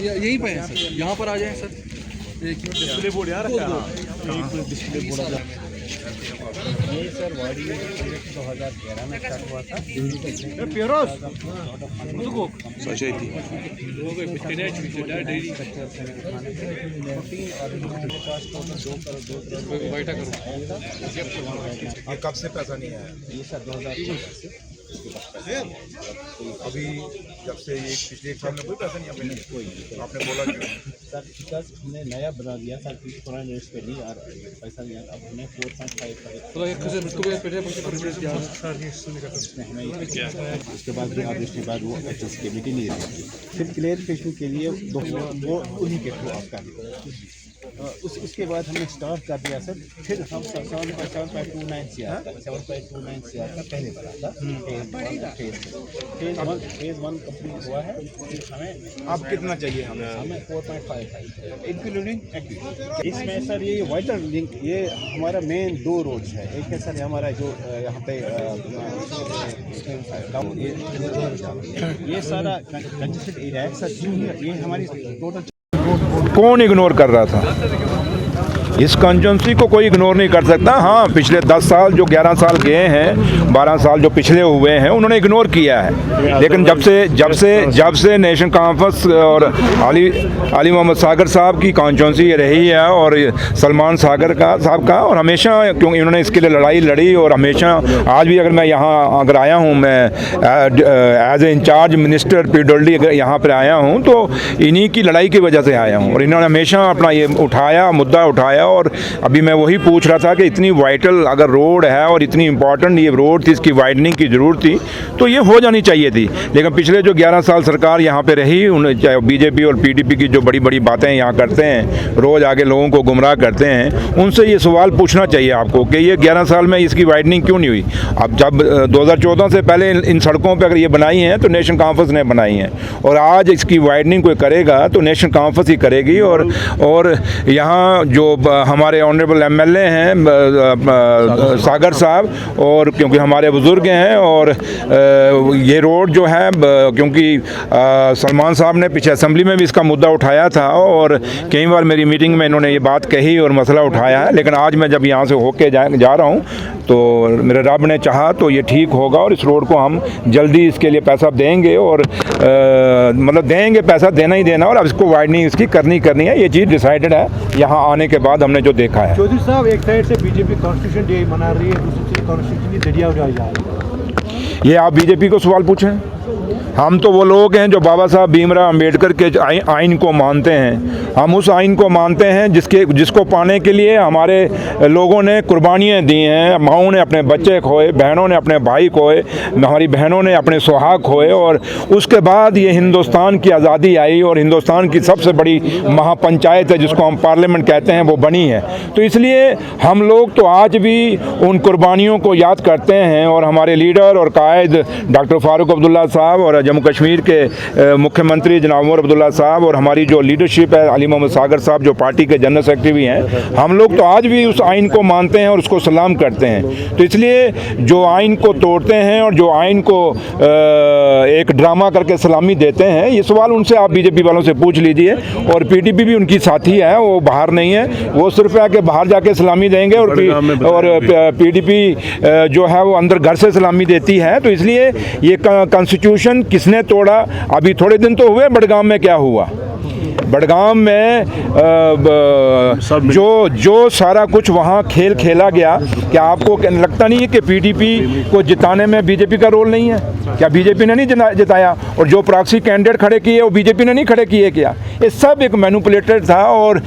यहीं पे है सर, यहाँ पर आ जाएं सर। एक डिस्प्ले बोर्ड यहाँ रखा है, एक डिस्प्ले बोर्ड ये सर वाड़ी 2011 में स्टार्ट हुआ था। ये कब से पैसा नहीं आया? ये सर 2014 से अभी जब से ये पिछले 1 साल में कोई पैसा नहीं आपने कोई आपने बोला क्यों? सर बिकॉज हमने नया बना दिया सर, पुराने रेट पे नहीं आ रहा पैसा नहीं आ रहा। अब हमने 4.5 उसके बाद भी आप इसके बाद वो एच की मीटिंग नहीं रहती, फिर क्लियरिफिकेशन के लिए वो उन्हीं के थ्रू आपका उसके बाद हमने स्टार्ट कर दिया सर। फिर हम 7.29 से आता 7.29 से आता पहले बना था फेज़ 1 कंप्लीट हुआ है। फिर हमें अब कितना चाहिए हमें 4.55 इंक्लूडिंग इसमें सर ये वाइटर लिंक, ये हमारा मेन 2 रोड्स है। एक है सर हमारा जो यहाँ पे ये सारा कंजेस्टेड एरिया है सर। ये हमारी टोटल कौन इग्नोर कर रहा था? इस कंजंसी को कोई इग्नोर नहीं कर सकता। हाँ, पिछले 10 साल जो 11 साल गए हैं, 12 साल जो पिछले हुए हैं, उन्होंने इग्नोर किया है। लेकिन जब से नेशनल कॉन्फ्रेंस और अली मोहम्मद सागर साहब की कॉन्स्टिट्यूंसी रही है और सलमान सागर साहब का, और हमेशा क्योंकि इन्होंने इसके लिए लड़ाई लड़ी, और हमेशा आज भी अगर मैं यहाँ अगर आया हूँ, मैं as a incharge minister PWD अगर यहाँ पर आया हूँ तो इन्हीं की लड़ाई की वजह से आया हूँ। और इन्होंने हमेशा अपना ये मुद्दा उठाया। और अभी मैं वही पूछ रहा था कि इतनी वाइटल अगर रोड है और इतनी इंपॉर्टेंट ये रोड थी, इसकी वाइडनिंग की ज़रूरत थी तो ये हो जानी चाहिए थी। लेकिन पिछले जो 11 साल सरकार यहाँ पे रही, उन्हें चाहे बीजेपी और पीडीपी की जो बड़ी बड़ी बातें यहाँ करते हैं, रोज़ आगे लोगों को गुमराह करते हैं, उनसे ये सवाल पूछना चाहिए आपको कि ये 11 साल में इसकी वाइडनिंग क्यों नहीं हुई। अब जब 2014 से पहले इन सड़कों पर अगर ये बनाई हैं तो नेशनल कॉन्फ्रेंस ने बनाई हैं, और आज इसकी वाइडनिंग कोई करेगा तो नेशनल कॉन्फ्रेंस ही करेगी। और यहाँ जो हमारे ऑनरेबल एमएलए हैं सागर साहब, और क्योंकि हमारे बुज़ुर्ग हैं, और ये रोड जो है क्योंकि सलमान साहब ने पीछे असेंबली में भी इसका मुद्दा उठाया था, और कई बार मेरी मीटिंग में इन्होंने ये बात कही और मसला उठाया है। लेकिन आज मैं जब यहाँ से होके जा रहा हूँ तो मेरे रब ने चाहा तो ये ठीक होगा, और इस रोड को हम जल्दी इसके लिए पैसा देंगे, और मतलब देंगे, पैसा देना ही देना, और अब इसको वाइडनिंग इसकी करनी है। ये चीज़ डिसाइडेड है यहाँ आने के बाद हमने जो देखा है। चौधरी साहब, एक साइड से बीजेपी कॉन्स्टिट्यूशन डे मना रही है, दूसरी से कॉन्स्टिट्यूशन की दरिया उड़ाई जा रही है। ये आप बीजेपी को सवाल पूछें। हम तो वो लोग हैं जो बाबा साहब भीमराव अंबेडकर के आइन को मानते हैं। हम उस आइन को मानते हैं जिसको पाने के लिए हमारे लोगों ने कुर्बानियाँ दी हैं। माँओं ने अपने बच्चे खोए, बहनों ने अपने भाई खोए, हमारी बहनों ने अपने सुहाग खोए, और उसके बाद ये हिंदुस्तान की आज़ादी आई, और हिंदुस्तान की सबसे बड़ी महापंचायत है जिसको हम पार्लियामेंट कहते हैं, वो बनी है। तो इसलिए हम लोग तो आज भी उन कुर्बानियों को याद करते हैं, और हमारे लीडर और कायद डॉक्टर फारूक अब्दुल्ला साहब और जम्मू कश्मीर के मुख्यमंत्री जनाब उमर अब्दुल्ला साहब, और हमारी जो लीडरशिप है अली मोहम्मद सागर साहब जो पार्टी के जनरल सेक्रेटरी भी हैं, हम लोग तो आज भी उस आइन को मानते हैं और उसको सलाम करते हैं। तो इसलिए जो आइन को तोड़ते हैं और जो आइन को एक ड्रामा करके सलामी देते हैं, ये सवाल उनसे आप बीजेपी वालों से पूछ लीजिए। और पीडीपी भी उनकी साथी है, वो बाहर नहीं है, वो सिर्फ है कि बाहर जाके सलामी देंगे, और पीडीपी जो है वो अंदर घर से सलामी देती है। तो इसलिए ये कॉन्स्टिट्यूशन किसने तोड़ा? अभी थोड़े दिन तो हुए, बड़गाम में क्या हुआ? बड़गाम में जो सारा कुछ वहाँ खेल खेला गया, क्या आपको लगता नहीं है कि पीडीपी को जिताने में बीजेपी का रोल नहीं है? क्या बीजेपी ने नहीं जिताया? और जो प्रॉक्सी कैंडिडेट खड़े किए वो बीजेपी ने नहीं खड़े किए क्या? ये सब एक मैनिपुलेटेड था। और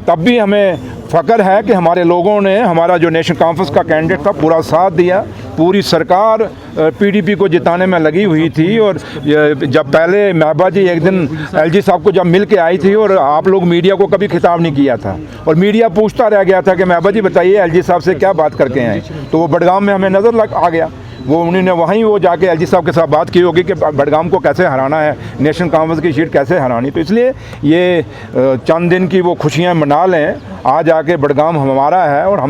तब भी हमें फ़ख्र है कि हमारे लोगों ने, हमारा जो नेशनल कॉन्फ्रेंस का कैंडिडेट था, पूरा साथ दिया। पूरी सरकार पीडीपी को जिताने में लगी हुई थी। और जब पहले महबा जी एक दिन एलजी साहब को जब मिल के आई थी, और आप लोग मीडिया को कभी खिताब नहीं किया था, और मीडिया पूछता रह गया था कि महबा जी बताइए एलजी साहब से क्या बात करके आए, तो वो बड़गाम में हमें नज़र आ गया। वो उन्होंने वहीं वो जाके एलजी साहब के साथ बात की होगी कि बडगाम को कैसे हराना है, नेशनल कॉन्फ्रेंस की सीट कैसे हरानी। तो इसलिए ये चंद दिन की वो खुशियाँ मना लें, आज आके बडगाम हमारा है और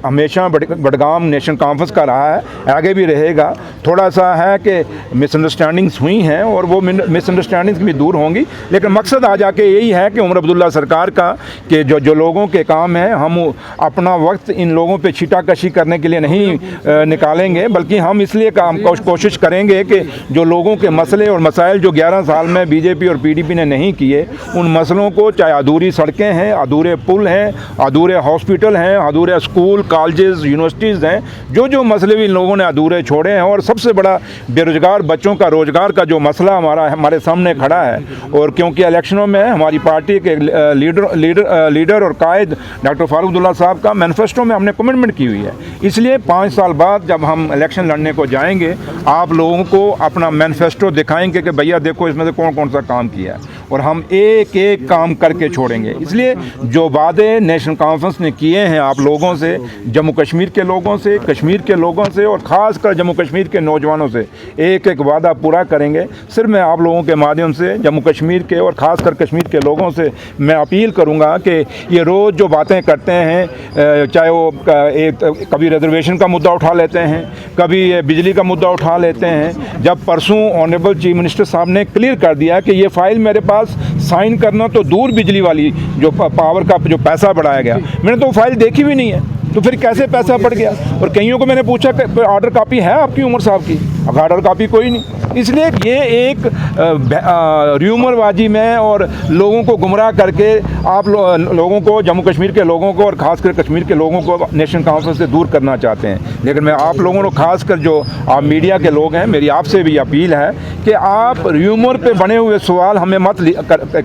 हमेशा बडगाम नेशनल कॉन्फ्रेंस का रहा है, आगे भी रहेगा। थोड़ा सा है कि मिसअंडरस्टैंडिंग्स हुई हैं और वो मिसअंडरस्टैंडिंग्स भी दूर होंगी, लेकिन मकसद आज आके यही है कि उमर अब्दुल्ला सरकार का कि जो लोगों के काम है, हम अपना वक्त इन लोगों पे छीटाकशी करने के लिए नहीं निकालेंगे, बल्कि हम इसलिए कोशिश करेंगे कि जो लोगों के मसले और मसाइल जो 11 साल में बीजेपी और पीडीपी ने नहीं किए, उन मसलों को, चाहे अधूरी सड़कें हैं, अधूरे पुल हैं, अधूरे हॉस्पिटल हैं, अधूरे स्कूल कॉलेजेस यूनिवर्सिटीज़ हैं, जो मसले भी इन लोगों ने अधूरे छोड़े हैं, और सबसे बड़ा बेरोजगार बच्चों का रोजगार का जो मसला हमारे सामने खड़ा है। और क्योंकि इलेक्शनों में हमारी पार्टी के लीडर और कायद डॉक्टर फारूक अब्दुल्ला साहब का मैनिफेस्टो में हमने कमिटमेंट की हुई है, इसलिए 5 साल बाद जब हम इलेक्शन लड़ने को जाएंगे, आप लोगों को अपना मैनिफेस्टो दिखाएंगे कि भैया देखो इसमें से कौन कौन सा काम किया है, और हम एक एक काम करके छोड़ेंगे। इसलिए जो वादे नेशनल कॉन्फ्रेंस ने किए हैं आप लोगों से, जम्मू कश्मीर के लोगों से, कश्मीर के लोगों से, और ख़ासकर जम्मू कश्मीर के नौजवानों से एक एक वादा पूरा करेंगे। सिर्फ मैं आप लोगों के माध्यम से जम्मू कश्मीर के और ख़ासकर कश्मीर के लोगों से मैं अपील करूंगा कि ये रोज़ जो बातें करते हैं, चाहे वो कभी रिजर्वेशन का मुद्दा उठा लेते हैं, कभी बिजली का मुद्दा उठा लेते हैं। जब परसों ऑनरेबल चीफ मिनिस्टर साहब ने क्लियर कर दिया कि ये फ़ाइल मेरे पास साइन करना तो दूर, बिजली वाली जो पावर का जो पैसा बढ़ाया गया, मैंने तो वो फाइल देखी भी नहीं है, तो फिर कैसे पैसा बढ़ गया। और कईयों को मैंने पूछा कि ऑर्डर कॉपी है आपकी उमर साहब की, ऑर्डर कॉपी कोई नहीं। इसलिए ये एक र्यूमरबाजी में और लोगों को गुमराह करके आप लोगों को, जम्मू कश्मीर के लोगों को और ख़ासकर कश्मीर के लोगों को नेशनल कॉन्फ्रेंस से दूर करना चाहते हैं। लेकिन मैं आप लोगों को, खासकर जो आप मीडिया के लोग हैं, मेरी आपसे भी अपील है कि आप र्यूमर पे बने हुए सवाल हमें मत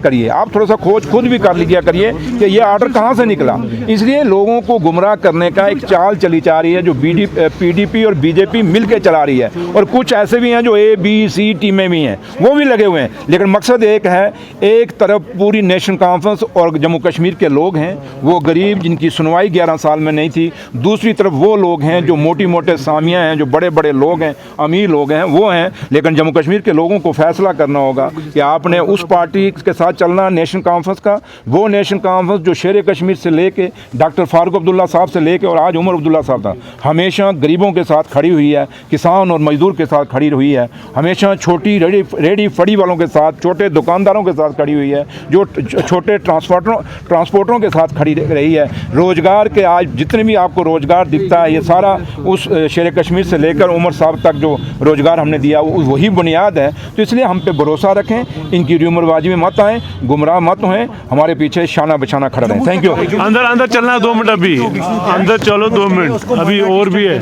करिए, आप थोड़ा सा खोज खुद भी कर लीजिए करिए कि ये ऑर्डर कहाँ से निकला। इसलिए लोगों को गुमराह करने का एक चाल चली जा रही है जो पीडीपी और बीजेपी मिल के चला रही है, और कुछ ऐसे भी हैं जो ABC टीमें भी हैं, वो भी लगे हुए हैं। लेकिन मकसद एक है, एक तरफ पूरी नेशनल कॉन्फ्रेंस और जम्मू कश्मीर के लोग हैं, वो गरीब जिनकी सुनवाई 11 साल में नहीं थी, दूसरी तरफ वो लोग हैं जो मोटी मोटे सामियाँ हैं, जो बड़े बड़े लोग हैं, अमीर लोग हैं, वो हैं। लेकिन जम्मू कश्मीर के लोगों को फैसला करना होगा कि आपने उस पार्टी के साथ चलना नेशनल कॉन्फ्रेंस का, वो नेशनल कॉन्फ्रेंस जो शेर कश्मीर से लेके डॉक्टर फारूक अब्दुल्ला साहब से लेके और आज उमर अब्दुल्ला साहब था, हमेशा गरीबों के साथ खड़ी हुई है, किसान और मजदूर के साथ खड़ी हुई है, हमेशा छोटी रेडी फड़ी वालों के साथ, छोटे दुकानदारों के साथ खड़ी हुई है, जो छोटे ट्रांसपोर्टरों के साथ खड़ी रही है। रोज़गार के आज जितने भी आपको रोज़गार दिखता है, ये सारा उस शेर कश्मीर से लेकर उमर साहब तक जो रोज़गार हमने दिया वही बुनियाद है। तो इसलिए हम पे भरोसा रखें, इनकी र्यूमरबाजी में मत आएँ, गुमराह मत हों, हमारे पीछे शाना बचाना खड़ा रहें। Thank you. अंदर चलना है 2 मिनट, अभी अंदर चलो 2 मिनट, अभी और भी है।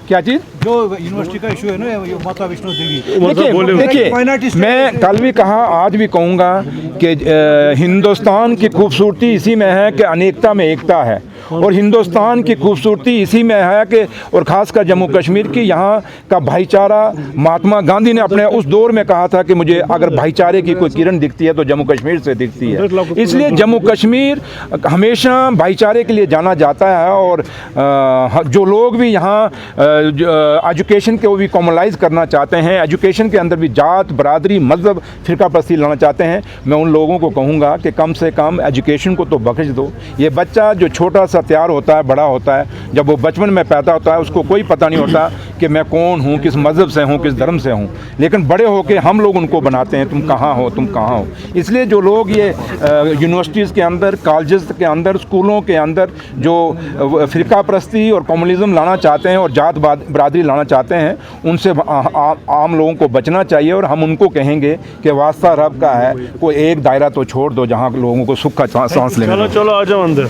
क्या चीज़? जो यूनिवर्सिटी का इशू है ना, ये माता वैष्णो देवी, देखिए मैं कल भी कहा, आज भी कहूँगा कि हिंदुस्तान की खूबसूरती इसी में है कि अनेकता में एकता है, और हिंदुस्तान की खूबसूरती इसी में है कि, और ख़ासकर जम्मू कश्मीर की, यहाँ का भाईचारा। महात्मा गांधी ने अपने उस दौर में कहा था कि मुझे अगर भाईचारे की कोई किरण दिखती है तो जम्मू कश्मीर से दिखती है। इसलिए जम्मू कश्मीर हमेशा भाईचारे के लिए जाना जाता है, और जो लोग भी यहाँ एजुकेशन को भी कॉमनलाइज करना चाहते हैं, एजुकेशन के अंदर भी जात, बरादरी, मज़हब, फ़िरका परस्ती लाना चाहते हैं, मैं उन लोगों को कहूँगा कि कम से कम एजुकेशन को तो बख्श दो। ये बच्चा जो छोटा सा तैयार होता है, बड़ा होता है, जब वो बचपन में पैदा होता है उसको कोई पता नहीं होता कि मैं कौन हूँ, किस मज़हब से हूँ, किस धर्म से हूँ, लेकिन बड़े होकर हम लोग उनको बनाते हैं, तुम कहाँ हो, तुम कहाँ हो। इसलिए जो लोग ये यूनिवर्सिटीज़ के अंदर, कॉलेजेस के अंदर, स्कूलों के अंदर जो फ़िरका परस्ती और कम्युनिज़म लाना चाहते हैं और जात बरादरी लाना चाहते हैं, उनसे आम लोगों को बचना चाहिए। और हम उनको कहेंगे कि वास्ता रब का है, कोई एक दायरा तो छोड़ दो जहाँ लोगों को सुख का सांस लेना। चलो आ जाओ अंदर।